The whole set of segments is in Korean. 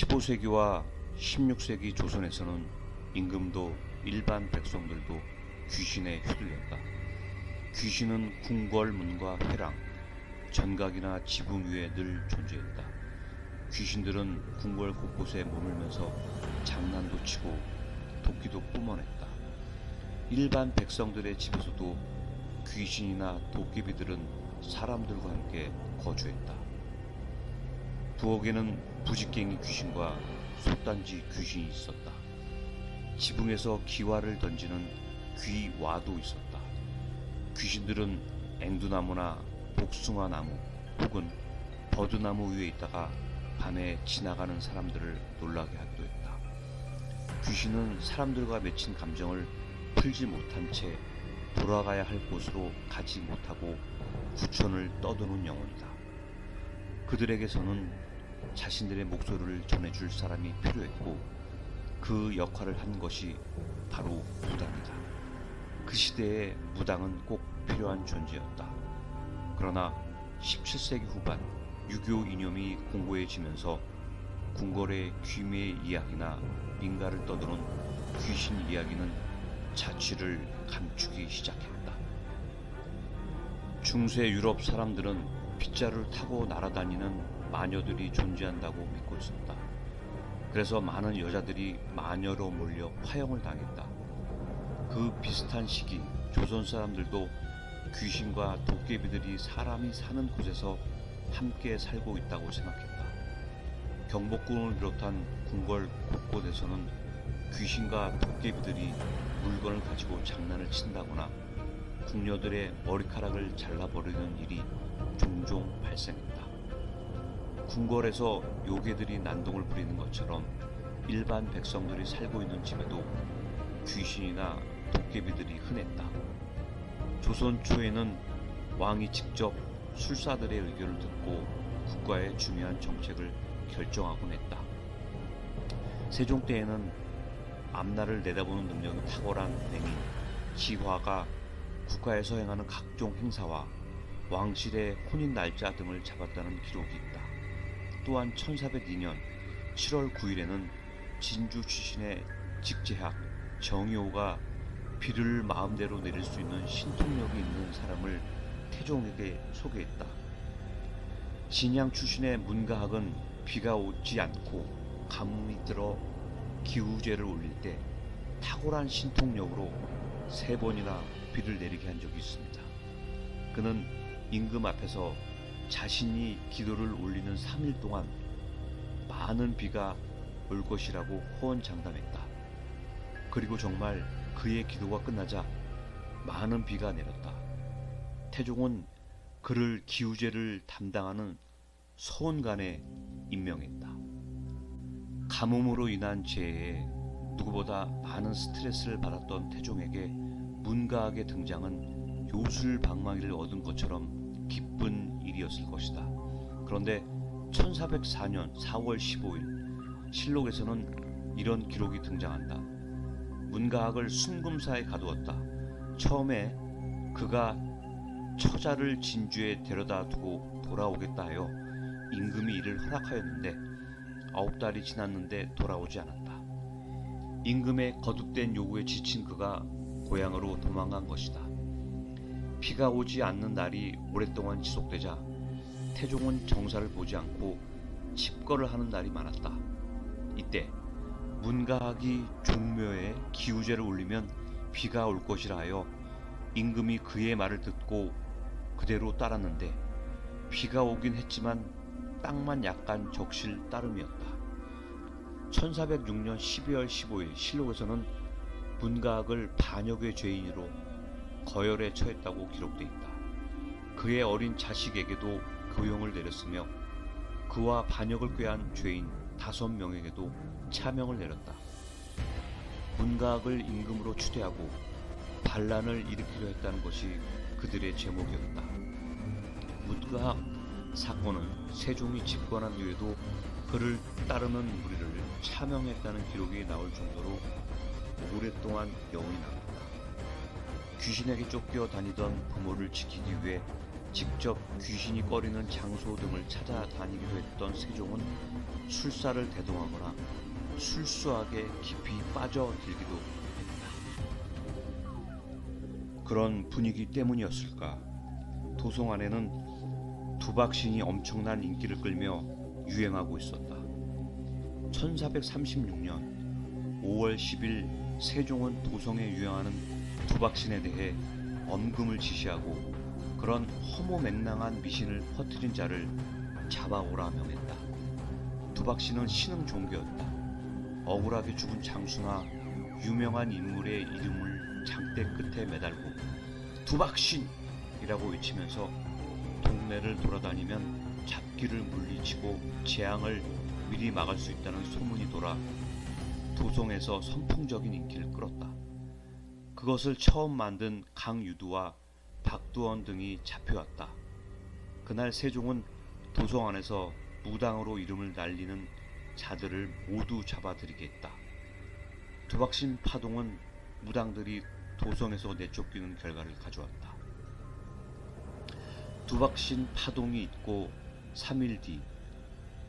15세기와 16세기 조선에서는 임금도 일반 백성들도 귀신에 휘둘렸다. 귀신은 궁궐문과 회랑, 전각이나 지붕 위에 늘 존재했다. 귀신들은 궁궐 곳곳에 머물면서 장난도 치고 도끼도 뿜어냈다. 일반 백성들의 집에서도 귀신이나 도깨비들은 사람들과 함께 거주했다. 부엌에는 부직갱이 귀신과 솥단지 귀신이 있었다. 지붕에서 기와를 던지는 귀와도 있었다. 귀신들은 앵두나무나 복숭아나무 혹은 버드나무 위에 있다가 밤에 지나가는 사람들을 놀라게 하기도 했다. 귀신은 사람들과 맺힌 감정을 풀지 못한 채 돌아가야 할 곳으로 가지 못하고 구천을 떠도는 영혼이다. 그들에게서는 자신들의 목소리를 전해줄 사람이 필요했고 그 역할을 한 것이 바로 무당이다. 그 시대에 무당은 꼭 필요한 존재였다. 그러나 17세기 후반 유교 이념이 공고해지면서 궁궐의 귀매의 이야기나 민가를 떠도는 귀신 이야기는 자취를 감추기 시작했다. 중세 유럽 사람들은 빗자루를 타고 날아다니는 마녀들이 존재한다고 믿고 있었다. 그래서 많은 여자들이 마녀로 몰려 화형을 당했다. 그 비슷한 시기 조선 사람들도 귀신과 도깨비들이 사람이 사는 곳에서 함께 살고 있다고 생각했다. 경복궁을 비롯한 궁궐 곳곳에서는 귀신과 도깨비들이 물건을 가지고 장난을 친다거나 궁녀들의 머리카락을 잘라버리는 일이 종종 발생했다. 궁궐에서 요괴들이 난동을 부리는 것처럼 일반 백성들이 살고 있는 집에도 귀신이나 도깨비들이 흔했다. 조선 초에는 왕이 직접 술사들의 의견을 듣고 국가의 중요한 정책을 결정하곤 했다. 세종 때에는 앞날을 내다보는 능력이 탁월한 맹인 지화가 국가에서 행하는 각종 행사와 왕실의 혼인 날짜 등을 잡았다는 기록이 있다. 또한 1402년 7월 9일에는 진주 출신의 직제학 정의호가 비를 마음대로 내릴 수 있는 신통력이 있는 사람을 태종에게 소개했다. 진양 출신의 문가학은 비가 오지 않고 가뭄이 들어 기우제를 올릴 때 탁월한 신통력으로 3번이나 비를 내리게 한 적이 있습니다. 그는 임금 앞에서 자신이 기도를 올리는 3일 동안 많은 비가 올 것이라고 호언장담했다. 그리고 정말 그의 기도가 끝나자 많은 비가 내렸다. 태종은 그를 기우제를 담당하는 서원관에 임명했다. 가뭄으로 인한 재해에 누구보다 많은 스트레스를 받았던 태종에게 문가학의 등장은 요술방망이를 얻은 것처럼 기쁜 일이었을 것이다. 그런데 1404년 4월 15일 실록에서는 이런 기록이 등장한다. 문가학을 순금사에 가두었다. 처음에 그가 처자를 진주에 데려다 두고 돌아오겠다 하여 임금이 이를 허락하였는데 9달이 지났는데 돌아오지 않았다. 임금의 거듭된 요구에 지친 그가 고향으로 도망간 것이다. 비가 오지 않는 날이 오랫동안 지속되자 태종은 정사를 보지 않고 칩거를 하는 날이 많았다. 이때 문가학이 종묘에 기우제를 올리면 비가 올 것이라 하여 임금이 그의 말을 듣고 그대로 따랐는데 비가 오긴 했지만 땅만 약간 적실 따름이었다. 1406년 12월 15일 실록에서는 문가학을 반역의 죄인으로 거열에 처했다고 기록되어 있다. 그의 어린 자식에게도 교형을 내렸으며 그와 반역을 꾀한 죄인 5명에게도 차명을 내렸다. 문가학을 임금으로 추대하고 반란을 일으키려 했다는 것이 그들의 제목이었다. 문가학 사건은 세종이 집권한 뒤에도 그를 따르는 무리를 차명했다는 기록이 나올 정도로 오랫동안 여운이 남았다. 귀신에게 쫓겨 다니던 부모를 지키기 위해 직접 귀신이 꺼리는 장소 등을 찾아다니기도 했던 세종은 술사를 대동하거나 술수학에 깊이 빠져들기도 했다. 그런 분위기 때문이었을까? 도성 안에는 두박신이 엄청난 인기를 끌며 유행하고 있었다. 1436년 5월 10일 세종은 도성에 유행하는 두박신에 대해 엄금을 지시하고 그런 허무맹랑한 미신을 퍼뜨린 자를 잡아오라 명했다. 두박신은 신흥 종교였다. 억울하게 죽은 장수나 유명한 인물의 이름을 장대 끝에 매달고 두박신이라고 외치면서 동네를 돌아다니면 잡기를 물리치고 재앙을 미리 막을 수 있다는 소문이 돌아 도성에서 선풍적인 인기를 끌었다. 그것을 처음 만든 강유두와 박두원 등이 잡혀왔다. 그날 세종은 도성 안에서 무당으로 이름을 날리는 자들을 모두 잡아들이겠다. 두박신 파동은 무당들이 도성에서 내쫓기는 결과를 가져왔다. 두박신 파동이 있고 3일 뒤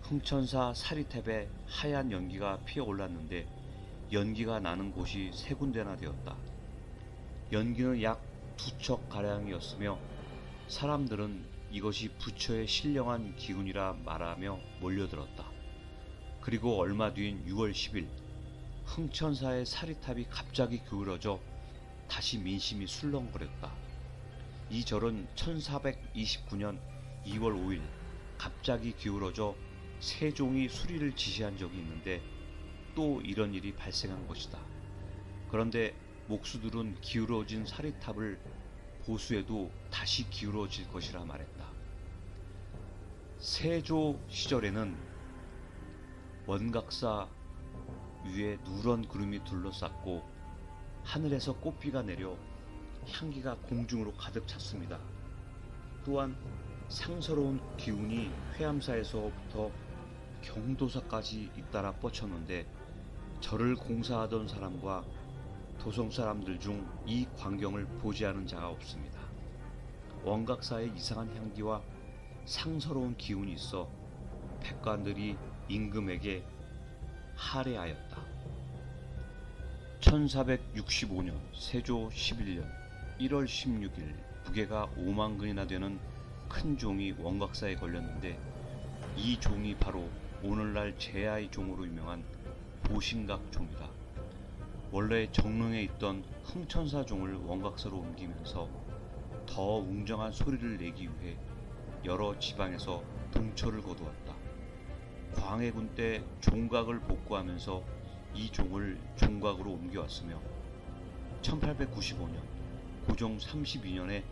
흥천사 사리탭에 하얀 연기가 피어올랐는데 연기가 나는 곳이 3군데나 되었다. 연기는 약 2척가량이었으며 사람들은 이것이 부처의 신령한 기운이라 말하며 몰려들었다. 그리고 얼마 뒤인 6월 10일 흥천사의 사리탑이 갑자기 기울어져 다시 민심이 술렁거렸다. 이 절은 1429년 2월 5일 갑자기 기울어져 세종이 수리를 지시한 적이 있는데 또 이런 일이 발생한 것이다. 그런데 목수들은 기울어진 사리탑을 보수해도 다시 기울어질 것이라 말했다. 세조 시절에는 원각사 위에 누런 구름이 둘러쌌고 하늘에서 꽃비가 내려 향기가 공중으로 가득 찼습니다. 또한 상서로운 기운이 회암사에서부터 경도사까지 잇따라 뻗쳤는데 절을 공사하던 사람과 도성 사람들 중 이 광경을 보지 않은 자가 없습니다. 원각사의 이상한 향기와 상서로운 기운이 있어 백관들이 임금에게 할애하였다. 1465년 세조 11년 1월 16일 무게가 5만 근이나 되는 큰 종이 원각사에 걸렸는데 이 종이 바로 오늘날 제야의 종으로 유명한 보신각 종이다. 원래 정릉에 있던 흥천사 종을 원각사로 옮기면서 더 웅장한 소리를 내기 위해 여러 지방에서 동처를 거두었다. 광해군 때 종각을 복구하면서 이 종을 종각으로 옮겨왔으며 1895년 고종 32년에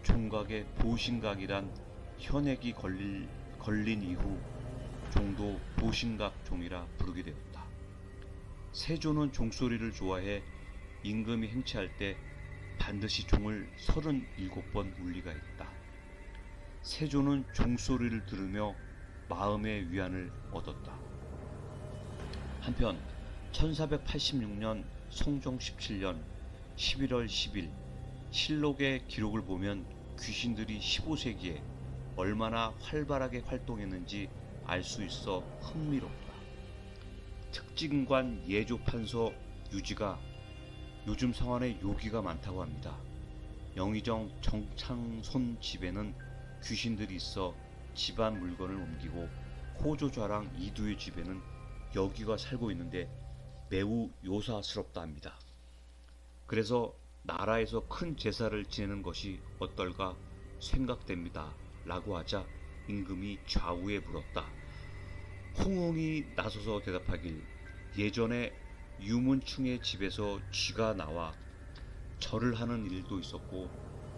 종각에 보신각이란 현액이 걸린 이후 종도 보신각 종이라 부르게 되었다. 세조는 종소리를 좋아해 임금이 행차할 때 반드시 종을 37번 울리가 했다. 세조는 종소리를 들으며 마음의 위안을 얻었다. 한편 1486년 성종 17년 11월 10일 실록의 기록을 보면 귀신들이 15세기에 얼마나 활발하게 활동했는지 알 수 있어 흥미롭다. 특징관 예조판서 유지가 요즘 성안에 요기가 많다고 합니다. 영의정 정창손 집에는 귀신들이 있어 집안 물건을 옮기고 호조좌랑 이두의 집에는 여기가 살고 있는데 매우 요사스럽다 합니다. 그래서 나라에서 큰 제사를 지내는 것이 어떨까 생각됩니다. 라고 하자 임금이 좌우에 물었다. 홍웅이 나서서 대답하길 예전에 유문충의 집에서 쥐가 나와 절을 하는 일도 있었고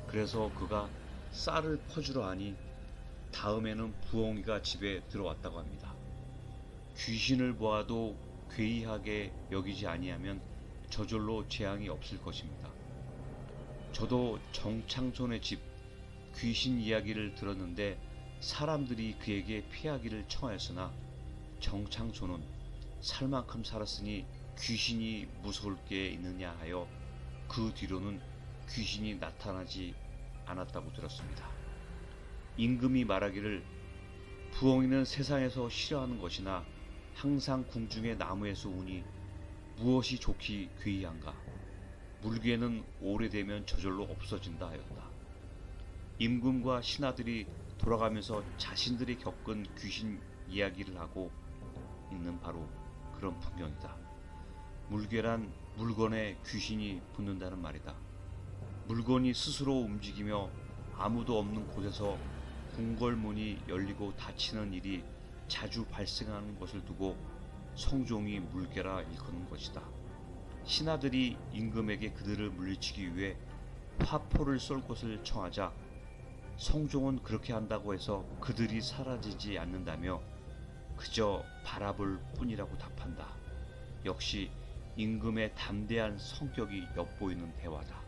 그래서 그가 쌀을 퍼주러 하니 다음에는 부엉이가 집에 들어왔다고 합니다. 귀신을 보아도 괴이하게 여기지 아니하면 저절로 재앙이 없을 것입니다. 저도 정창손의 집 귀신 이야기를 들었는데 사람들이 그에게 피하기를 청하였으나 정창손은 살 만큼 살았으니 귀신이 무서울 게 있느냐 하여 그 뒤로는 귀신이 나타나지 않았다고 들었습니다. 임금이 말하기를 부엉이는 세상에서 싫어하는 것이나 항상 궁중의 나무에서 우니 무엇이 좋기 괴이한가. 물개는 오래되면 저절로 없어진다 하였다. 임금과 신하들이 돌아가면서 자신들이 겪은 귀신 이야기를 하고 있는 바로 그런 풍경이다. 물개란 물건에 귀신이 붙는다는 말이다. 물건이 스스로 움직이며 아무도 없는 곳에서 궁궐문이 열리고 닫히는 일이 자주 발생하는 것을 두고 성종이 물개라 일컫는 것이다. 신하들이 임금에게 그들을 물리치기 위해 화포를 쏠 것을 청하자 성종은 그렇게 한다고 해서 그들이 사라지지 않는다며 그저 바라볼 뿐이라고 답한다. 역시 임금의 담대한 성격이 엿보이는 대화다.